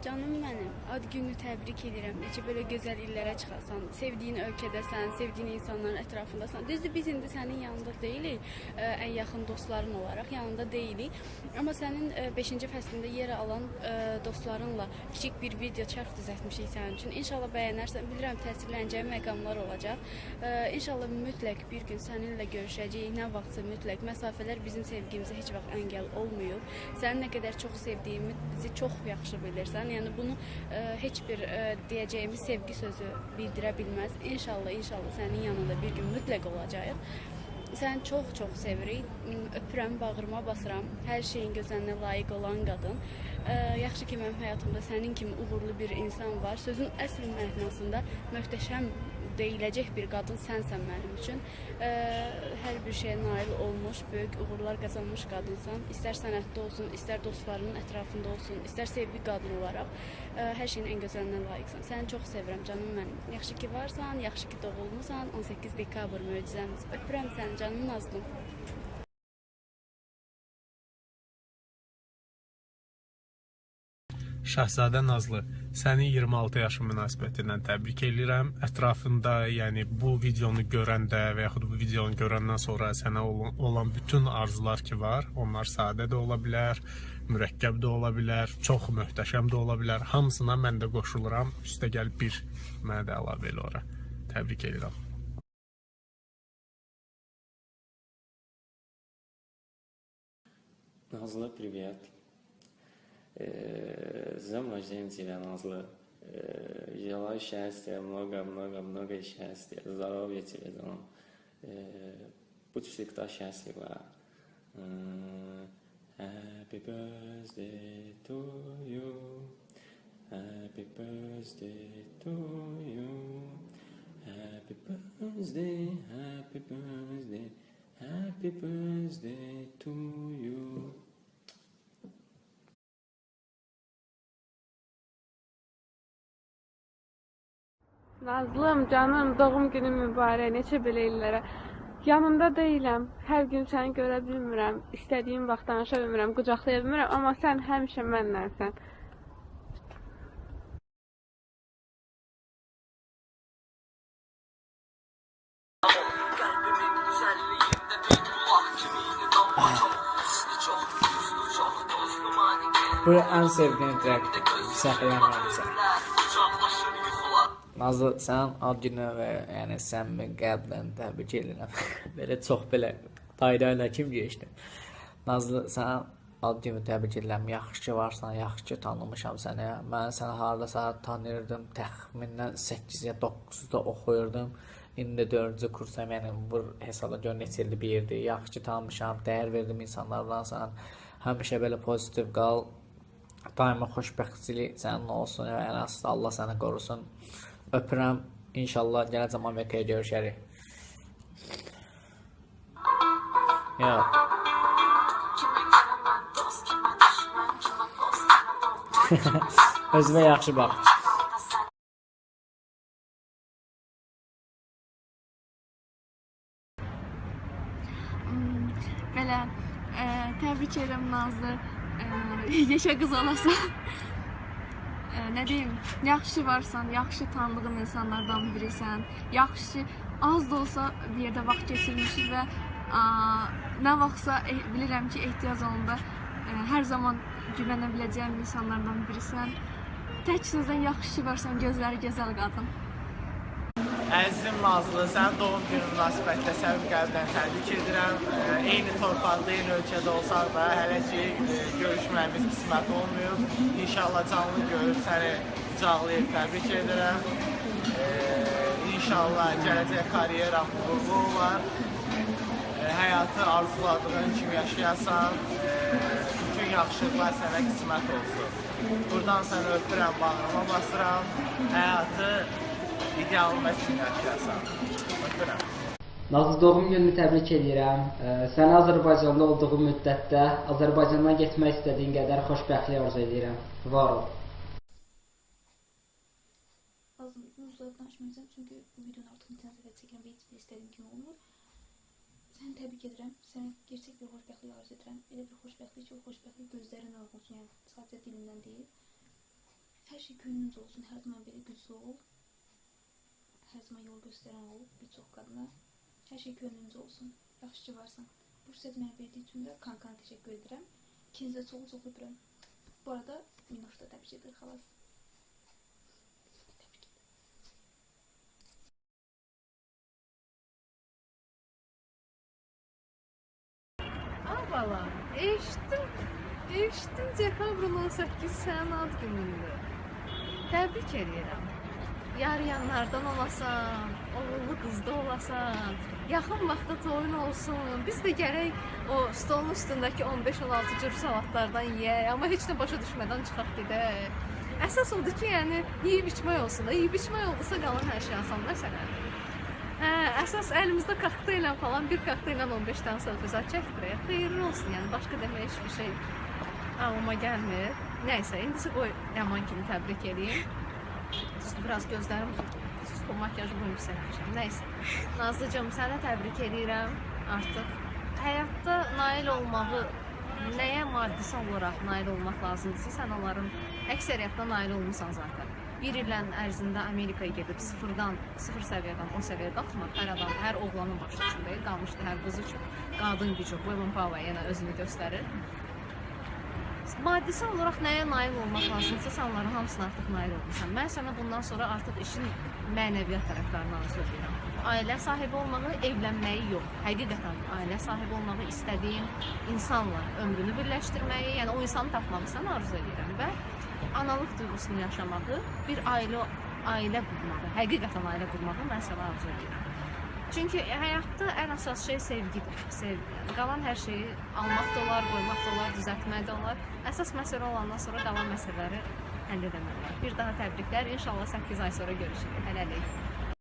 Canım mənim, ad gününü təbrik edirəm. Necə belə gözəl illərə çıxasan, sevdiyin ölkədəsən, sevdiyin insanların ətrafındasan. Düzdür, biz indi sənin yanında deyilik, ən yaxın dostların olaraq yanında deyilik. Amma sənin 5-ci fəslində yer alan dostlarınla kiçik bir video çarx düzəltmişik sənin üçün. İnşallah bəyənərsən, bilirəm təsirlənəcəyin məqamlar olacaq. İnşallah mütləq bir gün səninlə görüşəcəyik. Nə vaxtsa mütləq. Məsafələr bizim sevgimizə heç vaxt əngəl olmayıb. Sənin nə qədər çox sevdiyimi bizi çox yaxşı bilirsən. Yəni bunu heç bir deyəcəyimiz sevgi sözü bildirə bilməz. İnşallah sənin yanında bir gün mütləq olacağıq. Səni çox sevirik. Öpürəm, bağrıma basıram. Hər şeyin gözəlinə layiq olan qadın. Yaxşı ki, mənim həyatımda sənin kimi uğurlu bir insan var. Sözün əsl mənasında möhtəşəm deyiləcək bir qadın sənsən mənim üçün. Hər bir şeyə nail olmuş, böyük uğurlar qazanmış qadınsan. İstər sənətdə olsun, istər dostlarının ətrafında olsun, istər sevgi qadını olaraq hər şeyin ən gözəlinə layiqsən. Səni çox sevirəm canım mənim. Yaxşı ki varsan, yaxşı ki doğulmusan. 18 dekabr möcüzəmiz. Öpürəm səni canım Nazlım. Şahzadə Nazlı, səni 26 yaşı münasibətindən təbrik edirəm. Ətrafında, yəni bu videonu görəndə və yaxud bu videonu görəndən sonra sənə olan bütün arzular ki var, onlar sadə də ola bilər, mürəkkəb də ola bilər, çox möhtəşəm də ola bilər. Hamısına mən də qoşuluram. Üstəgəl bir mənə də əlavə elə ora. Təbrik edirəm. Назlı, привет. С днем рождения тебя, Назlı. Желаю счастья, много счастья, здоровья тебе, Дон. Будь всегда счастлива. Happy birthday to you. Happy birthday to you. Happy birthday, happy birthday, happy birthday to you. Nazlım, canım, doğum günün mübarək, neçə belə illərə. Yanında deyiləm, hər gün səni görə bilmirəm, istədiyim vaxt danışa bilmirəm, qucaqlaya bilmirəm, amma sən həmişə mənlənsən. Bu en sevdiğim track. Səhvlənmirəmsə. Nazlı, sənin ad günü və yəni səmimi qəlbdən təbrik edirəm. Belə çox belə dairə kim geçdi. Nazlı, sənin ad günü təbrik edirəm. Yaxşı ki varsan, yaxşı ki tanımışam səni. Mən səni hardasa tanıyırdım. Təxminən 8 ya 9-da oxuyurdum. İndi 4-cü kursam, yəni bu hesabda gör neçə ildir bir yerdir. Yaxşı ki tanımışam, dəyər verdim insanlardansan. Həmişə belə pozitiv qal. Daima xoşbəxtçilik sənin olsun və ən əsas Allah səni qorusun. Öpürəm. İnşallah gələcəm Amerikaya görüşərik. Ya. Özünə yaxşı bax. Belə, təbrik edirəm Nazlı, yaşa qız olasan. Nə deyim, yaxşı varsan, yaxşı tanıdığım insanlardan birisən, yaxşı, az da olsa bir yerdə vaxt geçirmişik və nə vaxtsa bilirəm ki, ehtiyac olanda hər zaman güvənə biləcəyim insanlardan birisən. Tək sözdən yaxşı varsan, gözləri gözəl qadın. Əzizim Nazlı, sənin doğum günü münasibətilə səni qəlbdən təbrik edirəm. Eyni torpaqda, eyni ölkədə olsaq da hələ ki görüşməyimiz qismət olmayıb. İnşallah canlı görüb səni qucaqlayıb təbrik edirəm. İnşallah gələcək karyeram uğurlu olar. Həyatı arzuladığın kimi yaşayasan, bütün yaxşılıqlar sənə qismət olsun. Buradan səni öpürəm, bağrıma basıram. Həyatı idealına üçün yaşayasan. Öpürəm. Nazlı, doğum gününü təbrik edirəm. Səni Azərbaycanda olduğu müddətdə Azərbaycandan getmək istədiyin qədər xoşbəxtlik arzu edirəm. Var ol. Lazım uzun danışmayacağım çünkü bu videonun artık internet çəkirəm və heç bir istədiyim kimi olmur. Səni təbrik edirəm. Sənə gerçək bir xoşbəxtlik arzu edirəm. Elə bir xoşbəxtlik ki, o xoşbəxtlik gözlərin ağrısın, yəni sadəcə dilindən deyil. Hər şey könlünüzcə olsun, hər zaman belə güclü ol. Hər zaman yol göstərən ol bir çox qadına. Hər şey könlünüzcə olsun, yaxşı ki varsan. Bu fürsəti mənə verdiyi üçün də Kankana təşəkkür edirəm. İkinizə çox öpürəm. Bu arada Minoş da təbrik edir xalas. Bala, eşitdim dekabrın 18 sənin ad günündür. Təbrik edirəm. Yarayanlardan olasan, oğullu qızda olasan, yaxın vaxtda toyun olsun. Biz də gərək o stolun üstündəki 15-16 cür salatlardan yeyək, amma heç nə başa düşmədən çıxaq gedək. Əsas odur ki, yəni yeyib içmək olsun da. Yeyib içmək oldusa qalan hər şey asan məsələdir. Əsas əlimizdə kokteyllə falan, bir kokteyllə 15 dənə selfie çəkdirək. Xeyirli olsun, yəni başqa demək hiçbir şey ağlıma gəlmir. Nəysə, indisə qoy Yaman kimi təbrik edeyim. Biraz gözlərim bu makyajı bu yüksəkmişəm. Nəysə, Nazlıcığım, səni təbrik edirəm. Artıq həyatda nail olmağı, nəyə maddisi olaraq nail olmaq lazımdırsa, sən onların əksəriyyətlə nail olmuşsan zaten. Bir ilin ərzində Amerikaya gedib sıfır səviyyədən o səviyyəyə qalxmaq hər adam, hər oğlanın başı üçün deyil, qalmışdı hər qız üçün. Qadın gücü, women power yenə özünü göstərir. Maddisi olaraq nəyə nail olmaq lazımdırsa, sən onların hamısına artıq nail olmuşsan. Mən sənə bundan sonra artıq işin mənəviyyat tərəflərini arzu edirəm. Ailə sahibi olmağı, evlənməyi yox. Həqiqətən ailə sahibi olmağı istədiyim insanla ömrünü birləşdirməyi, yəni o insanı tapmağı sən arzu edirəm və analıq duyğusunu yaşamağı, bir ailə qurmağı, həqiqətən ailə qurmağı mən sənə arzu edirəm. Çünki həyatda ən əsas şey sevgidir. Sevgi. Qalan hər şeyi almaq da olar, qoymaq da olar, düzəltmək də olar. Əsas məsələ olandan sonra qalan məsələləri həll edəmək olar. Bir daha təbriklər. İnşallah 8 ay sonra görüşürük. Hələlik.